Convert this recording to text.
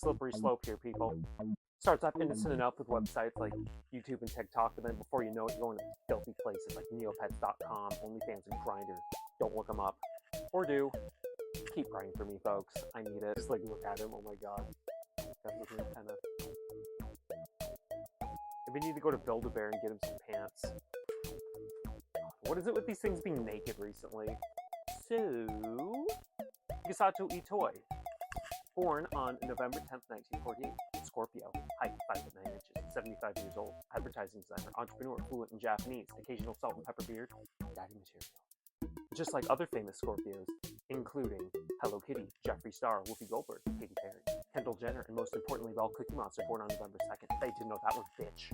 Slippery slope here, people. Starts off innocent enough with websites like YouTube and TikTok, but then before you know it, you're going to filthy places like neopets.com, OnlyFans, and Grindr. Don't look them up. Or do. Keep crying for me, folks. I need it. Just like look at him. Oh my god. That's his antenna. Maybe we need to go to Build-A-Bear and get him some pants. What is it with these things being naked recently? So, Shigesato Itoi. Born on November 10th, 1948, Scorpio, height 5 to 9 inches, 75 years old, advertising designer, entrepreneur, fluent in Japanese, occasional salt and pepper beard, daddy material. Just like other famous Scorpios, including Hello Kitty, Jeffree Star, Whoopi Goldberg, Katy Perry, Kendall Jenner, and most importantly of all, Cookie Monster, born on November 2nd. They didn't know that was bitch.